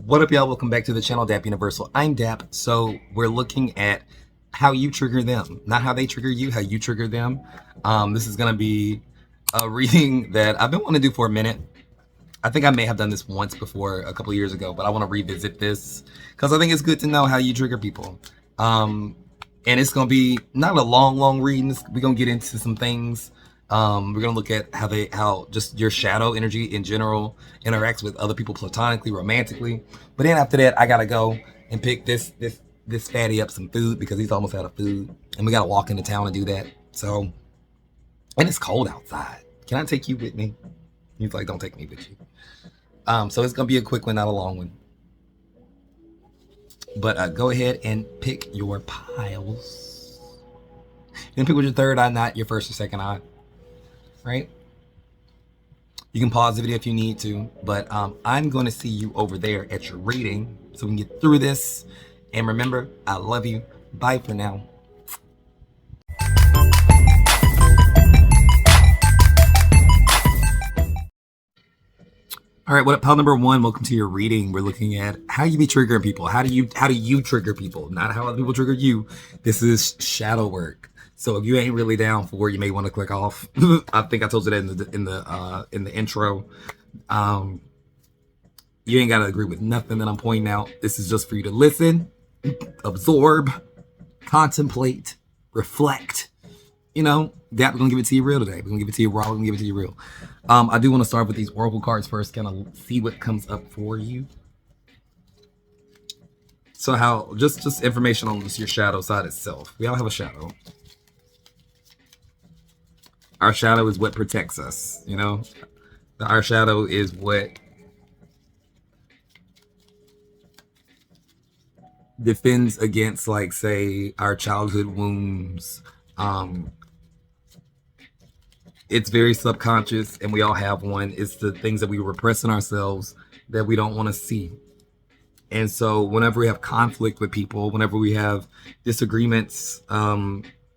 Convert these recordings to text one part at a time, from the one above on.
What up, y'all? Welcome back to the channel, Dap Universal. I'm Dap. So we're looking at how you trigger them, not how they trigger you, how you trigger them. This is going to be a reading that I've been wanting to do for a minute. I think I may have done this once before a couple of years ago, but I want to revisit this because I think it's good to know how you trigger people. And it's going to be not a long reading. We're going to get into some things. We're going to look at how just your shadow energy in general interacts with other people platonically, romantically. But then after that, I got to go and pick this fatty up some food because he's almost out of food. And we got to walk into town and do that. So, and it's cold outside. Can I take you with me? He's like, don't take me with you. So it's going to be a quick one, not a long one. But go ahead and pick your piles. Then pick with your third eye, not your first or second eye. Right? You can pause the video if you need to, but I'm going to see you over there at your reading so we can get through this. And remember, I love you. Bye for now. All right, what up, pile number one? Welcome to your reading. We're looking at how you be triggering people. How do you trigger people? Not how other people trigger you. This is shadow work. So if you ain't really down for it, you may want to click off. I think I told you that in the intro. You ain't gotta agree with nothing that I'm pointing out. This is just for you to listen, absorb, contemplate, reflect. You know, that we're gonna give it to you real today. We're gonna give it to you raw. We're gonna give it to you real. I do want to start with these oracle cards first, kind of see what comes up for you. So how just information on just your shadow side itself. We all have a shadow. Our shadow is what protects us, you know? Our shadow is what defends against, like, say, our childhood wounds. It's very subconscious, and we all have one. It's the things that we repress in ourselves that we don't want to see. And so whenever we have conflict with people, whenever we have disagreements,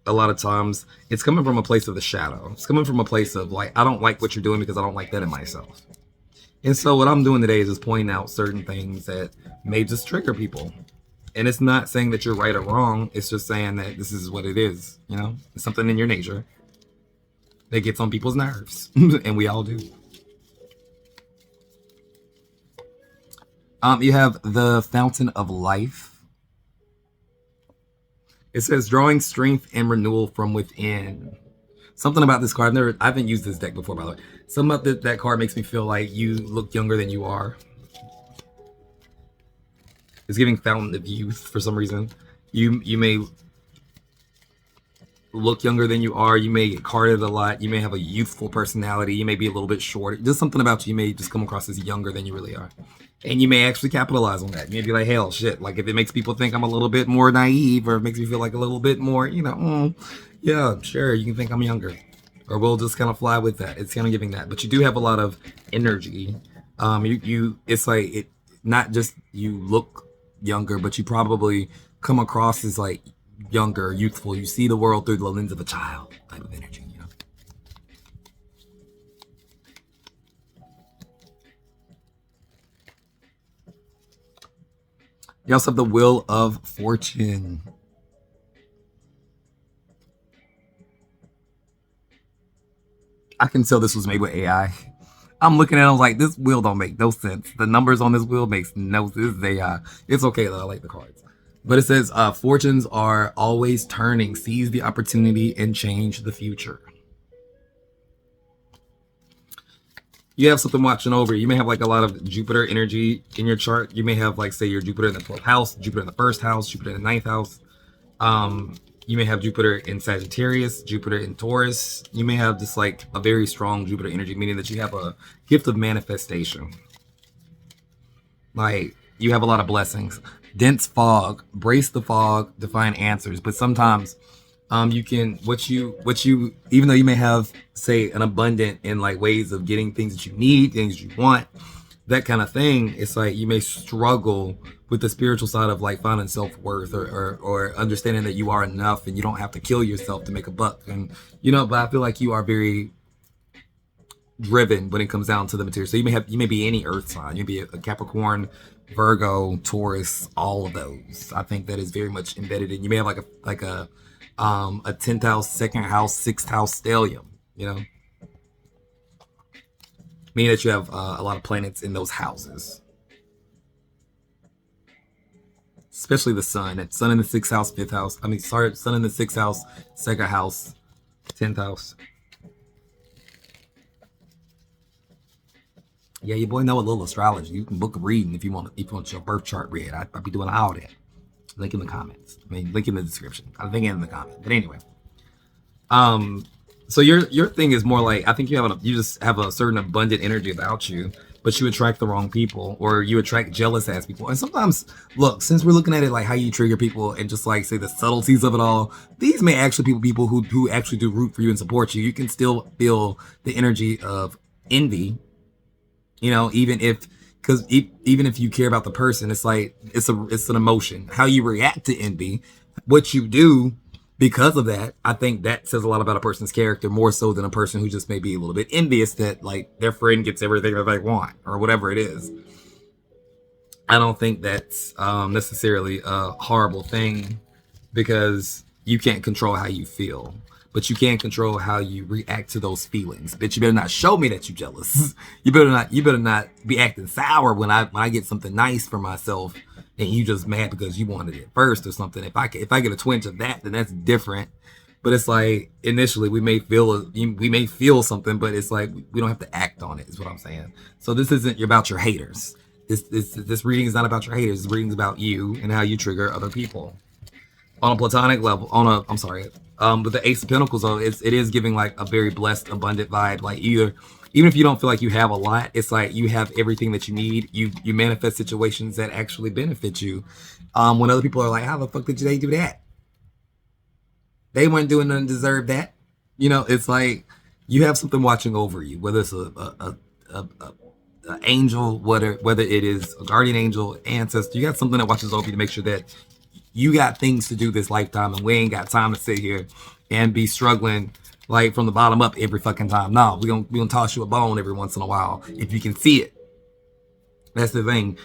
a lot of times it's coming from a place of the shadow. It's coming from a place of, like, I don't like what you're doing because I don't like that in myself. And so what I'm doing today is just pointing out certain things that may just trigger people. And it's not saying that you're right or wrong. It's just saying that this is what it is. You know, it's something in your nature that gets on people's nerves. And we all do. You have the Fountain of Life. It says drawing strength and renewal from within. Something about this card, I haven't used this deck before, by the way. Something about that card makes me feel like you look younger than you are. It's giving Fountain of Youth for some reason. You may look younger than you are. You may get carded a lot. You may have a youthful personality. You may be a little bit short. Just something about you may just come across as younger than you really are. And you may actually capitalize on that. You may be like, hell, shit. Like, if it makes people think I'm a little bit more naive, or it makes me feel like a little bit more, you know, yeah, sure, you can think I'm younger. Or we'll just kind of fly with that. It's kind of giving that. But you do have a lot of energy. It's like, it not just you look younger, but you probably come across as, like, younger, youthful. You see the world through the lens of a child type of energy, you know. You also have the Wheel of Fortune. I can tell this was made with AI. I'm looking at it, I was like, this wheel don't make no sense. The numbers on this wheel makes no sense. This is AI. It's okay though, I like the cards. But it says, fortunes are always turning. Seize the opportunity and change the future. You have something watching over. You may have, like, a lot of Jupiter energy in your chart. You may have, like, say, your Jupiter in the 12th house, Jupiter in the 1st house, Jupiter in the 9th house. You may have Jupiter in Sagittarius, Jupiter in Taurus. You may have just, like, a very strong Jupiter energy, meaning that you have a gift of manifestation. Like, you have a lot of blessings. Dense fog. Brace the fog to find answers. But sometimes you can, even though you may have, say, an abundant in, like, ways of getting things that you need, things you want, that kind of thing, it's like you may struggle with the spiritual side of, like, finding self-worth or understanding that you are enough and you don't have to kill yourself to make a buck. And, you know, but I feel like you are very driven when it comes down to the material. So you may be any earth sign. You may be a Capricorn, Virgo, Taurus, all of those. I think that is very much embedded in. You may have a 10th house, second house, sixth house stellium. You know, meaning that you have a lot of planets in those houses, especially the sun. Sun in the sixth house, fifth house. I mean, sorry, sun in the sixth house, second house, 10th house. Yeah, your boy know a little astrology. You can book a reading if you want. If you want your birth chart read, I'll be doing all that. Link in the comments. I mean, link in the description. I think in the comment. But anyway, so your thing is more like, I think you just have a certain abundant energy about you, but you attract the wrong people, or you attract jealous ass people. And sometimes, look, since we're looking at it like how you trigger people and just like say the subtleties of it all, these may actually be people who actually do root for you and support you. You can still feel the energy of envy. You know, even if you care about the person, it's like it's an emotion. How you react to envy, what you do because of that, I think that says a lot about a person's character, more so than a person who just may be a little bit envious that like their friend gets everything that they want or whatever it is. I don't think that's necessarily a horrible thing, because you can't control how you feel, but you can control how you react to those feelings. Bitch, you better not show me that you're jealous. You better not be acting sour when I get something nice for myself and you just mad because you wanted it first or something. If I get a twinge of that, then that's different. But it's like initially we may feel something, but it's like we don't have to act on it, is what I'm saying. So this isn't about your haters. This reading is not about your haters. This reading is about you and how you trigger other people on a platonic level. With the Ace of Pentacles, though, it is giving like a very blessed, abundant vibe. Like even if you don't feel like you have a lot, it's like you have everything that you need. You manifest situations that actually benefit you. When other people are like, how the fuck did they do that? They weren't doing nothing to deserve that. You know, it's like you have something watching over you, whether it's a angel, whether it is a guardian angel, ancestor. You got something that watches over you to make sure that you got things to do this lifetime, and we ain't got time to sit here and be struggling like from the bottom up every fucking time. No, we gonna toss you a bone every once in a while if you can see it. That's the thing.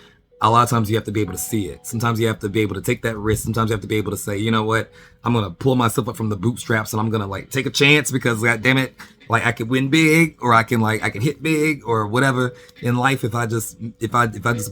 A lot of times you have to be able to see it. Sometimes you have to be able to take that risk. Sometimes you have to be able to say, you know what, I'm gonna pull myself up from the bootstraps and I'm gonna like take a chance, because god damn it, like I could win big, or I can hit big, or whatever in life if I just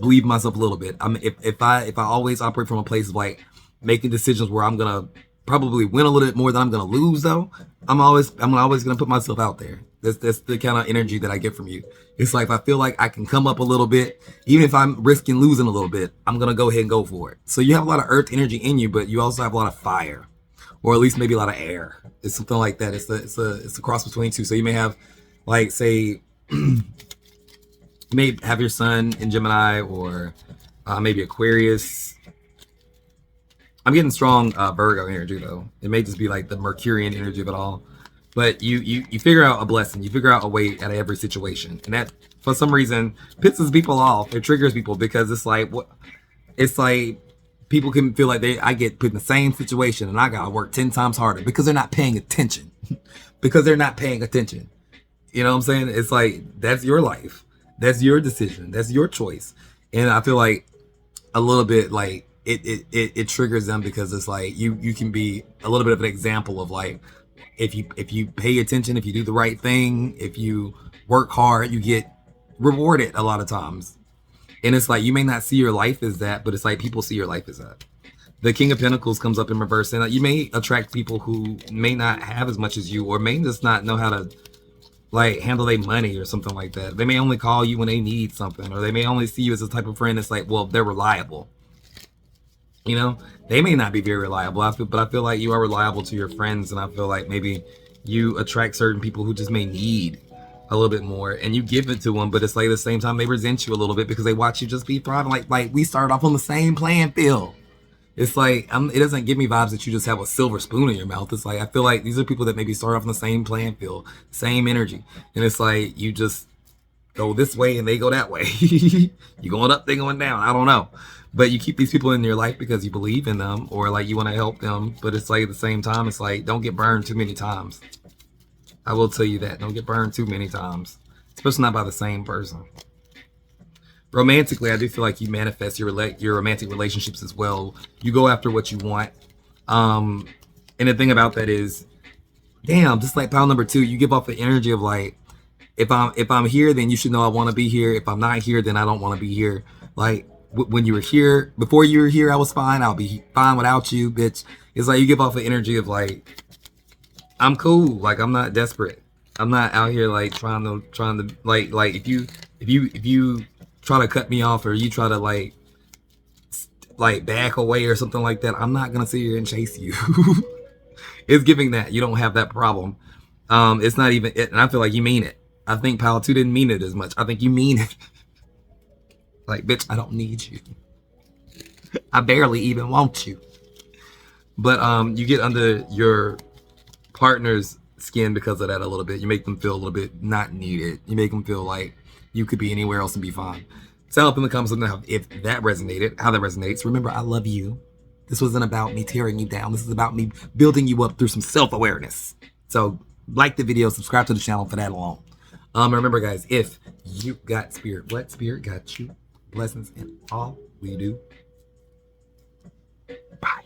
believe myself a little bit. If I always operate from a place of like making decisions where I'm gonna probably win a little bit more than I'm gonna lose, though, I'm always gonna put myself out there. That's the kind of energy that I get from you. It's like if I feel like I can come up a little bit, even if I'm risking losing a little bit, I'm gonna go ahead and go for it. So you have a lot of earth energy in you, but you also have a lot of fire, or at least maybe a lot of air. It's something like that. It's a cross between two. So you may have, like, say, you may have your sun in Gemini, or maybe Aquarius. I'm getting strong Virgo energy, though. It may just be like the Mercurian energy of it all. But you figure out a blessing. You figure out a way out of every situation. And that, for some reason, pisses people off. It triggers people, because it's like, what? It's like people can feel like I get put in the same situation and I got to work 10 times harder because they're not paying attention. Because they're not paying attention. You know what I'm saying? It's like, that's your life. That's your decision. That's your choice. And I feel like a little bit like, it triggers them, because it's like you can be a little bit of an example of like, if you pay attention, if you do the right thing, if you work hard, you get rewarded a lot of times. And it's like, you may not see your life as that, but it's like people see your life as that. The King of Pentacles comes up in reverse, and you may attract people who may not have as much as you, or may just not know how to like handle their money or something like that. They may only call you when they need something, or they may only see you as a type of friend that's like, well, they're reliable. You know, they may not be very reliable, but I feel like you are reliable to your friends, and I feel like maybe you attract certain people who just may need a little bit more, and you give it to them, but it's like at the same time they resent you a little bit because they watch you just be thriving. Like we started off on the same playing field. It's like, it doesn't give me vibes that you just have a silver spoon in your mouth. It's like, I feel like these are people that maybe start off on the same playing field, same energy, and it's like you just go this way and they go that way. You going up, they going down. I don't know. But you keep these people in your life because you believe in them, or like you want to help them. But it's like at the same time, it's like, don't get burned too many times. I will tell you that. Don't get burned too many times, especially not by the same person. Romantically, I do feel like you manifest your romantic relationships as well. You go after what you want. Um, and the thing about that is, damn, just like pile number 2, you give off the energy of like, if I'm here, then you should know I want to be here. If I'm not here, then I don't want to be here. Like when you were here, before you were here, I was fine. I'll be fine without you, bitch. It's like you give off the energy of like, I'm cool. Like I'm not desperate. I'm not out here like trying to like if you try to cut me off or you try to like back away or something like that, I'm not gonna sit here and chase you. It's giving that you don't have that problem. It's not even it, and I feel like you mean it. I think Pile 2 didn't mean it as much. I think you mean it. Like, bitch, I don't need you. I barely even want you. But you get under your partner's skin because of that a little bit. You make them feel a little bit not needed. You make them feel like you could be anywhere else and be fine. Tell up in the comments if that resonated, how that resonates. Remember, I love you. This wasn't about me tearing you down. This is about me building you up through some self-awareness. So like the video, subscribe to the channel for that alone. Remember, guys, if you got spirit, what spirit got you? Blessings in all we do. Bye.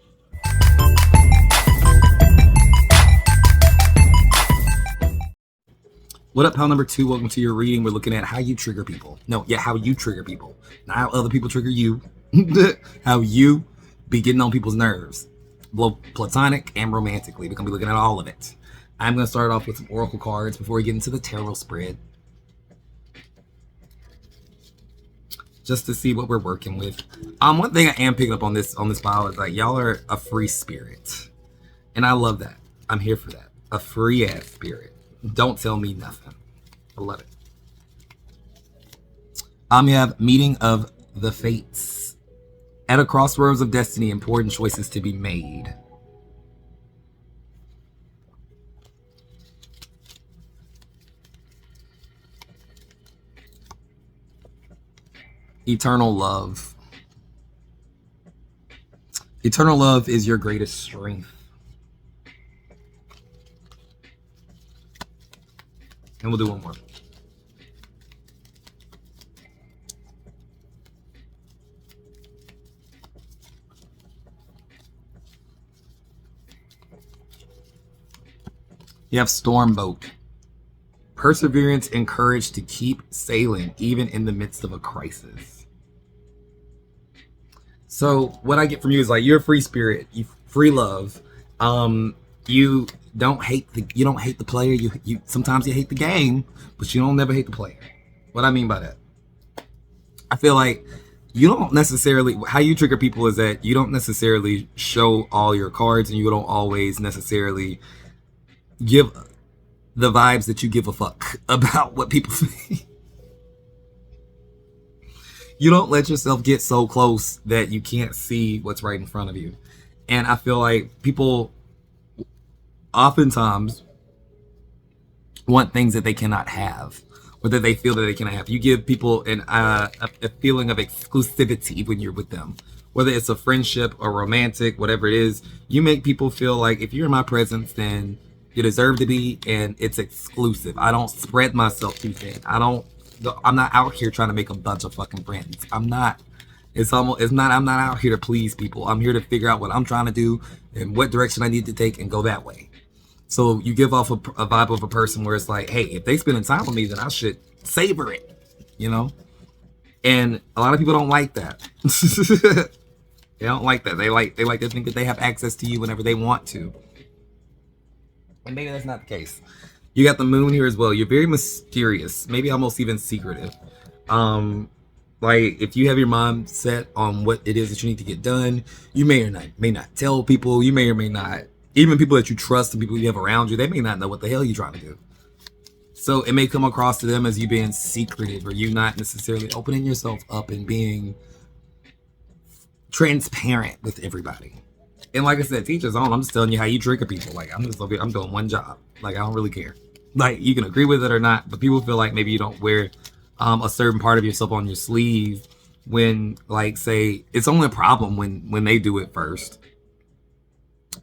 What up, pal number 2? Welcome to your reading. We're looking at how you trigger people. How you trigger people. Not how other people trigger you. How you be getting on people's nerves. Both platonic and romantically. We're going to be looking at all of it. I'm going to start off with some oracle cards before we get into the tarot spread. Just to see what we're working with. One thing I am picking up on this file is like y'all are a free spirit. And I love that. I'm here for that. A free ass spirit. Don't tell me nothing. I love it. You have meeting of the fates. At a crossroads of destiny, important choices to be made. Eternal love. Eternal love is your greatest strength. And we'll do one more. You have storm boat. Perseverance and courage to keep sailing even in the midst of a crisis. So what I get from you is like you're a free spirit, you free love. You don't hate the player. You sometimes you hate the game, but you don't never hate the player. What I mean by that, I feel like you don't necessarily, how you trigger people is that you don't necessarily show all your cards, and you don't always necessarily give the vibes that you give a fuck about what people think. You don't let yourself get so close that you can't see what's right in front of you. And I feel like people oftentimes want things that they cannot have, or that they feel that they cannot have. You give people a feeling of exclusivity when you're with them, whether it's a friendship or romantic, whatever it is. You make people feel like if you're in my presence, then you deserve to be, and it's exclusive. I don't spread myself too thin. I'm not out here trying to make a bunch of fucking friends. I'm not out here to please people. I'm here to figure out what I'm trying to do and what direction I need to take and go that way. So you give off a vibe of a person where it's like, hey, if they spending time with me, then I should savor it, you know? And a lot of people don't like that. They don't like that. They like to think that they have access to you whenever they want to. And maybe that's not the case. You got the moon here as well. You're very mysterious, maybe almost even secretive. Like if you have your mind set on what it is that you need to get done, you may not tell people. You may or may not, even people that you trust and people you have around you, they may not know what the hell you're trying to do. So it may come across to them as you being secretive, or you not necessarily opening yourself up and being transparent with everybody. And like I said, teachers on, I'm just telling you how you trigger people. Like I'm doing one job. Like I don't really care. Like you can agree with it or not, but people feel like maybe you don't wear a certain part of yourself on your sleeve when, like, say, it's only a problem when they do it first.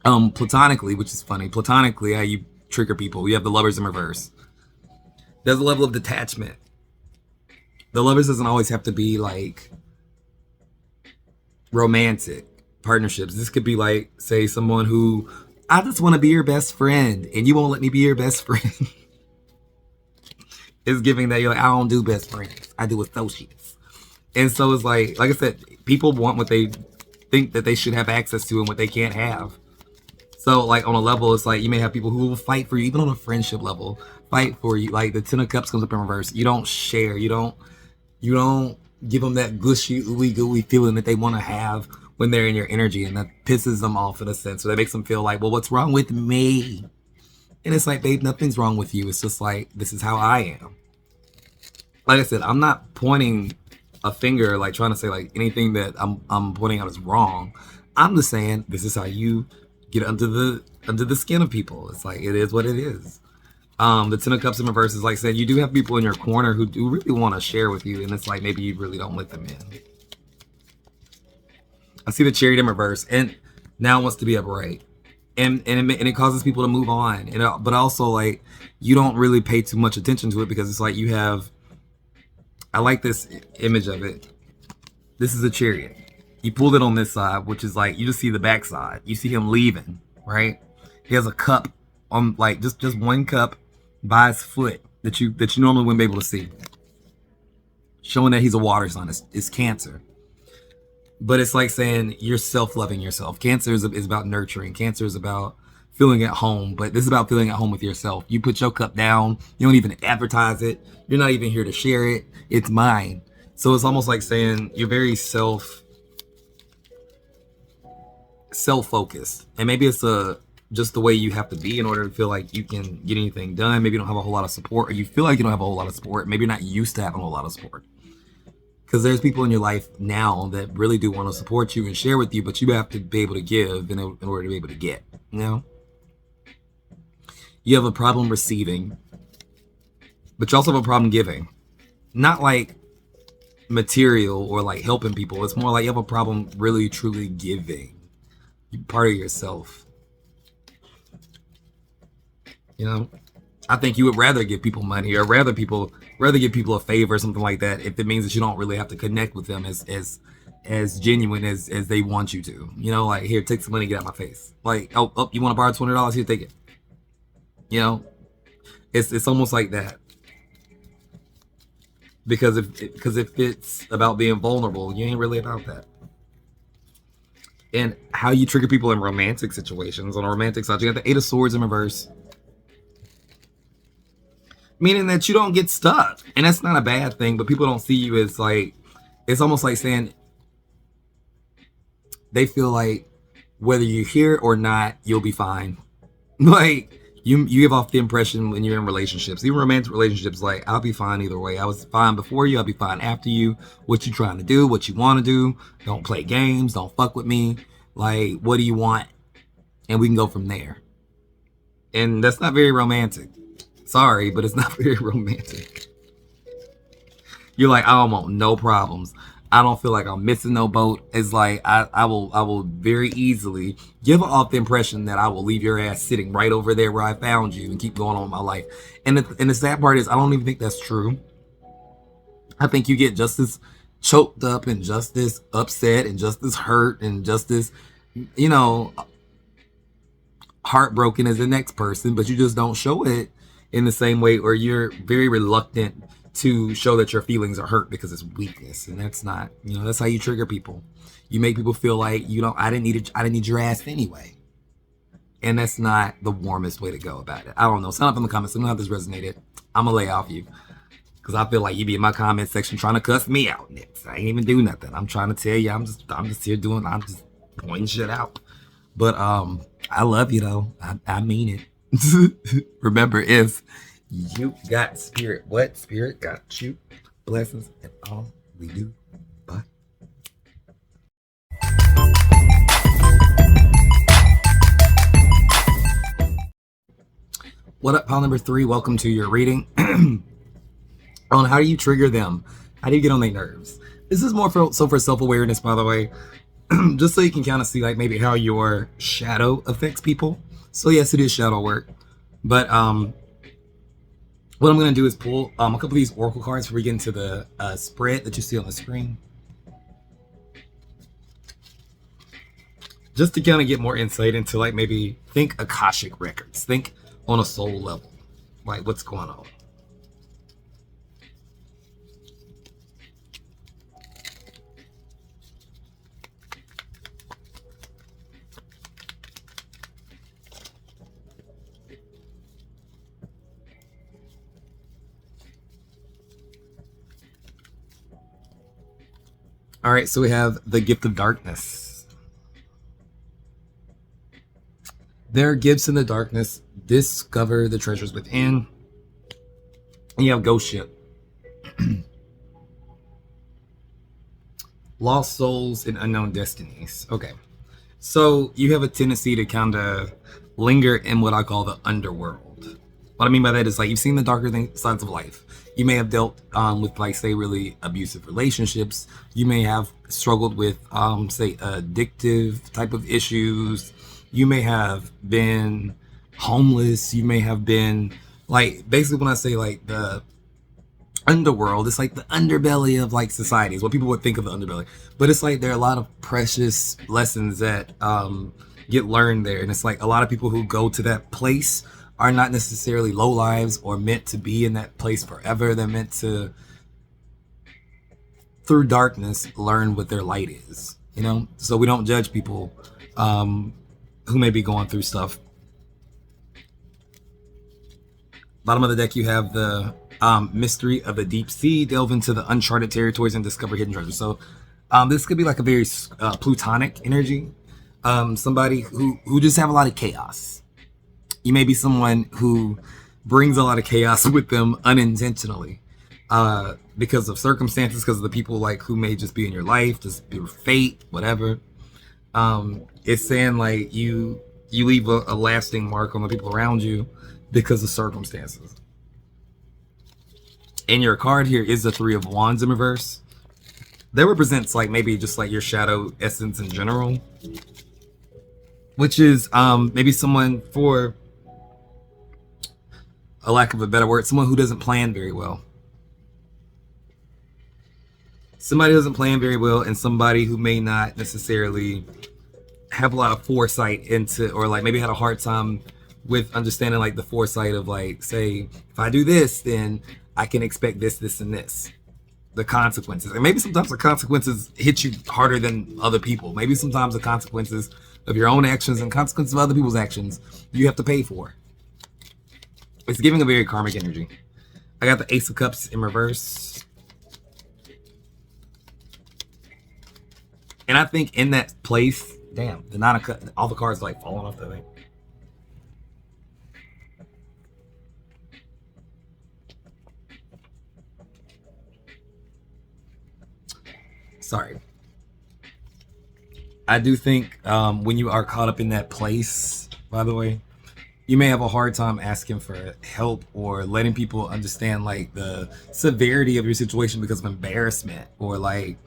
Platonically, which is funny. Platonically, how you trigger people. You have the lovers in reverse. There's a level of detachment. The lovers doesn't always have to be like romantic partnerships. This could be like, say, someone who, I just want to be your best friend and you won't let me be your best friend. It's giving that you're like, I don't do best friends, I do associates. And so it's like I said, people want what they think that they should have access to and what they can't have. So like on a level, it's like you may have people who will fight for you, even on a friendship level, fight for you. Like the Ten of Cups comes up in reverse. You don't share. You don't give them that gushy, ooey gooey feeling that they want to have when they're in your energy, and that pisses them off in a sense. So that makes them feel like, well, what's wrong with me? And it's like, babe, nothing's wrong with you. It's just like, this is how I am. Like I said, I'm not pointing a finger, like trying to say like anything that I'm pointing out is wrong. I'm just saying this is how you get under the skin of people. It's like, it is what it is. The Ten of Cups in reverse is like saying you do have people in your corner who do really want to share with you, and it's like maybe you really don't let them in. I see the Chariot in reverse, and now it wants to be upright, and it causes people to move on, but also like you don't really pay too much attention to it because it's like you have. I like this image of it. This is a Chariot. You pulled it on this side, which is like you just see the back side. You see him leaving, right? He has a cup on, like just one cup by his foot that you normally wouldn't be able to see, showing that he's a water sign. It's Cancer. But it's like saying you're self-loving yourself. Cancer is about nurturing. Cancer is about feeling at home, but this is about feeling at home with yourself. You put your cup down. You don't even advertise it. You're not even here to share it. It's mine. So it's almost like saying you're very self-focused, and maybe it's just the way you have to be in order to feel like you can get anything done. Maybe you don't have a whole lot of support, or you feel like you don't have a whole lot of support. Maybe you're not used to having a whole lot of support. Because there's people in your life now that really do want to support you and share with you, but you have to be able to give in order to be able to get, you know? You have a problem receiving, but you also have a problem giving. Not like material or like helping people. It's more like you have a problem really, truly giving. You're part of yourself. You know? I think you would rather give people money or rather give people a favor or something like that if it means that you don't really have to connect with them as genuine as they want you to. You know, like, here, take some money, get out my face. Like, oh, you want to borrow $20? Here, take it. You know, it's almost like that. Because if it's about being vulnerable, you ain't really about that. And how you trigger people in romantic situations. On a romantic side, you got the Eight of Swords in reverse. Meaning that you don't get stuck. And that's not a bad thing, but people don't see you as like, it's almost like saying they feel like whether you're here or not, you'll be fine. Like, you give off the impression when you're in relationships, even romantic relationships, like, I'll be fine either way. I was fine before you, I'll be fine after you. What you trying to do, what you want to do. Don't play games, don't fuck with me. Like, what do you want? And we can go from there. And that's not very romantic. Sorry, but it's not very romantic. You're like, I don't want no problems. I don't feel like I'm missing no boat. It's like I will very easily give off the impression that I will leave your ass sitting right over there where I found you and keep going on with my life. And the sad part is I don't even think that's true. I think you get just as choked up and just as upset and just as hurt and just as, you know, heartbroken as the next person, but you just don't show it in the same way, or you're very reluctant to show that your feelings are hurt because it's weakness. And that's not, you know, that's how you trigger people. You make people feel like, you know, I didn't need your ass anyway. And that's not the warmest way to go about it. I don't know. Sign up in the comments. Let me know how this resonated. I'm gonna lay off you because I feel like you be in my comment section trying to cuss me out. I ain't even do nothing. I'm trying to tell you, I'm just here I'm just pointing shit out. But I love you though. I mean it. Remember, if you got spirit, what spirit got you? Blessings and all we do. Bye. What up, pile number 3? Welcome to your reading on how do you trigger them? How do you get on their nerves? This is more for self-awareness, by the way, just so you can kind of see like maybe how your shadow affects people. So yes, it is shadow work, but when What I'm going to do is pull a couple of these oracle cards before we get into the spread that you see on the screen, just to kind of get more insight into, like, maybe think Akashic records, think on a soul level, like what's going on. All right, so we have the gift of darkness. There are gifts in the darkness. Discover the treasures within. And you have ghost ship. Lost souls and unknown destinies. Okay. So you have a tendency to kind of linger in what I call the underworld. What I mean by that is, like, you've seen the darker sides of life. You may have dealt with, like, say, really abusive relationships. You may have struggled with, say, addictive type of issues. You may have been homeless. You may have been, like, basically when I say, like, the underworld, it's like the underbelly of, like, society is what people would think of the underbelly. But it's like there are a lot of precious lessons that get learned there. And it's like a lot of people who go to that place are not necessarily low lives or meant to be in that place forever. They're meant to, through darkness, learn what their light is, you know? So we don't judge people who may be going through stuff. Bottom of the deck, you have the mystery of the deep sea. Delve into the uncharted territories and discover hidden treasures. So this could be like a very plutonic energy. Somebody who just have a lot of chaos. You may be someone who brings a lot of chaos with them unintentionally because of circumstances, because of the people, like, who may just be in your life, just your fate, whatever. It's saying, like, you leave a lasting mark on the people around you because of circumstances. And your card here is the Three of Wands in reverse. That represents, like, maybe just like your shadow essence in general, which is maybe someone, for a lack of a better word, someone who doesn't plan very well. Somebody who doesn't plan very well, and somebody who may not necessarily have a lot of foresight into, or, like, maybe had a hard time with understanding, like, the foresight of, like, say, if I do this, then I can expect this, this, and this. The consequences. And maybe sometimes the consequences hit you harder than other people. Maybe sometimes the consequences of your own actions and consequences of other people's actions you have to pay for. It's giving a very karmic energy. I got the Ace of Cups in reverse. And I think in that place, damn, the Nine of Cups, all the cards, like, falling off the thing. Sorry. I do think when you are caught up in that place, by the way, you may have a hard time asking for help or letting people understand, like, the severity of your situation because of embarrassment, or, like,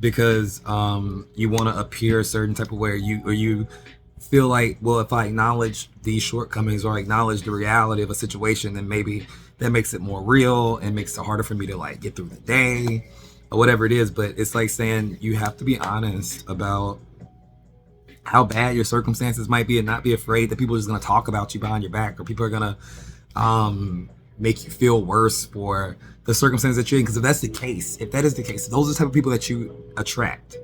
because you want to appear a certain type of way, or you feel like, well, if I acknowledge these shortcomings or acknowledge the reality of a situation, then maybe that makes it more real and makes it harder for me to, like, get through the day or whatever it is. But it's like saying you have to be honest about how bad your circumstances might be, and not be afraid that people are just going to talk about you behind your back, or people are going to make you feel worse for the circumstances that you're in. Because if that's the case, if that is the case, those are the type of people that you attract,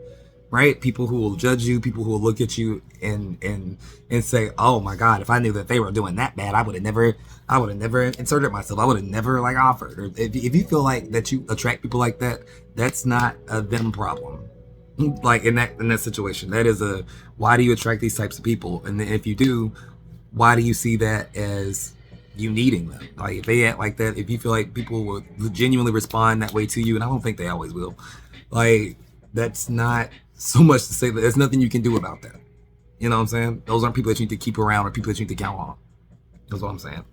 right? People who will judge you, people who will look at you and say, oh my God, if I knew that they were doing that bad, I would have never inserted myself. I would have never, like, offered. Or if you feel like that you attract people like that, that's not a them problem. Like, in that situation, that is a, why do you attract these types of people? And then if you do, why do you see that as you needing them? Like, if they act like that, if you feel like people will genuinely respond that way to you, and I don't think they always will, like, that's not so much to say that there's nothing you can do about that. You know what I'm saying? Those aren't people that you need to keep around, or people that you need to count on. That's what I'm saying.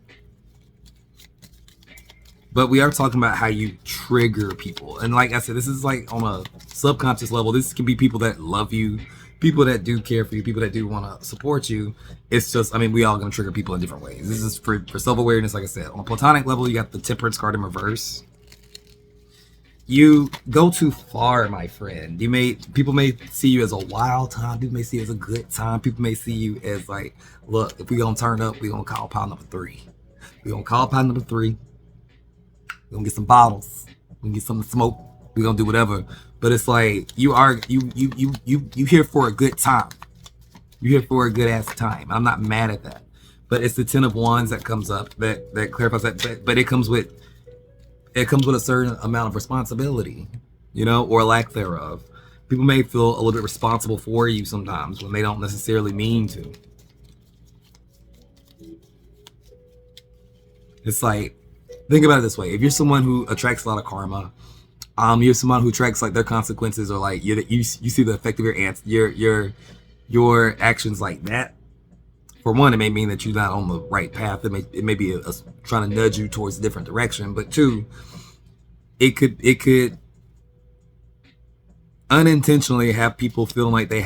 But we are talking about how you trigger people. And like I said, this is like on a subconscious level. This can be people that love you, people that do care for you, people that do want to support you. It's just, I mean, we all going to trigger people in different ways. This is for self-awareness, like I said. On a platonic level, you got the temperance card in reverse. You go too far, my friend. People may see you as a wild time. People may see you as a good time. People may see you as like, look, if we going to turn up, we going to call pile number 3. We going to call pile number 3. We're gonna get some bottles. We can get something to smoke. We're gonna do whatever. But it's like you here for a good time. You here for a good ass time. I'm not mad at that. But it's the 10 of Wands that comes up that clarifies that. But it comes with a certain amount of responsibility, or lack thereof. People may feel a little bit responsible for you sometimes when they don't necessarily mean to. It's like, think about it this way: if you're someone who attracts a lot of karma, you're someone who attracts like their consequences, or like you see the effect of your actions like that. For one, it may mean that you're not on the right path. It may be trying to nudge you towards a different direction. But two, it could unintentionally have people feeling like they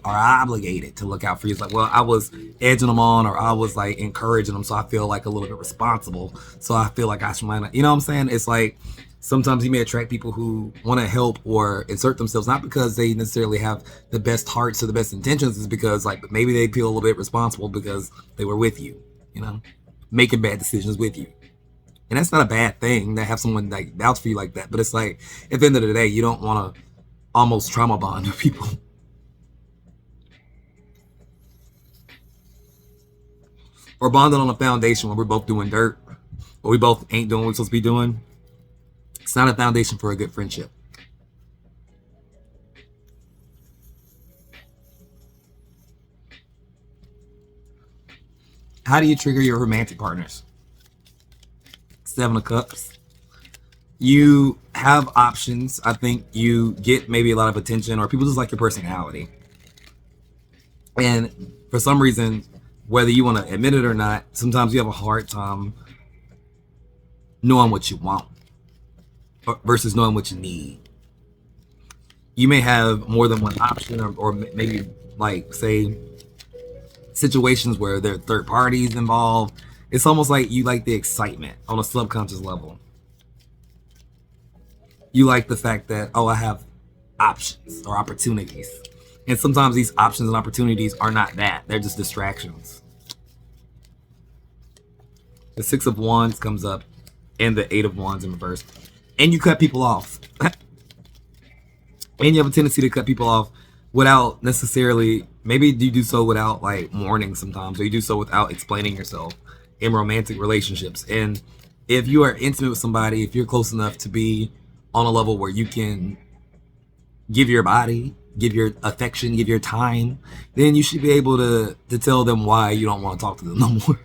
are obligated to look out for you. It's like, well, I was edging them on, or I was like encouraging them, so I feel like a little bit responsible. So I feel like I should, you know what I'm saying? It's like sometimes you may attract people who want to help or insert themselves, not because they necessarily have the best hearts or the best intentions. It's because like maybe they feel a little bit responsible because they were with you, making bad decisions with you. And that's not a bad thing to have someone like vouch for you like that. But it's like at the end of the day, you don't want to almost trauma bond with people. Or bonding on a foundation where we're both doing dirt, or we both ain't doing what we're supposed to be doing. It's not a foundation for a good friendship. How do you trigger your romantic partners? 7 of Cups. You have options. I think you get maybe a lot of attention, or people just like your personality. And for some reason, whether you want to admit it or not, sometimes you have a hard time knowing what you want versus knowing what you need. You may have more than one option, or maybe like say situations where there are third parties involved. It's almost like you like the excitement on a subconscious level. You like the fact that, I have options or opportunities. And sometimes these options and opportunities are not that. They're just distractions. The 6 of Wands comes up and the 8 of Wands in reverse. And you cut people off. And you have a tendency to cut people off without necessarily, maybe you do so without like warning sometimes, or you do so without explaining yourself in romantic relationships. And if you are intimate with somebody, if you're close enough to be on a level where you can give your body, give your affection, give your time, then you should be able to tell them why you don't want to talk to them no more.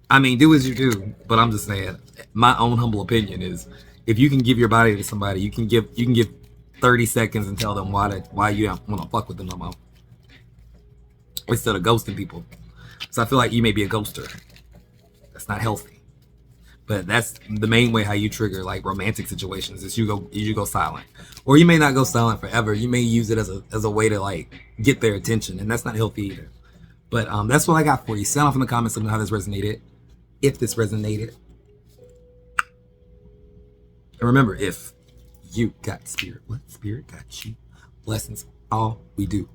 I mean, do as you do, but I'm just saying, my own humble opinion is, if you can give your body to somebody, you can give 30 seconds and tell them why you don't want to fuck with them no more, instead of ghosting people. So I feel like you may be a ghoster. That's not healthy. But that's the main way how you trigger like romantic situations, is you go silent. Or you may not go silent forever. You may use it as a way to like get their attention, and that's not healthy either. But that's what I got for you. Sound off in the comments, let me know how this resonated. If this resonated. And remember, if you got spirit, what spirit got you? Blessings all we do.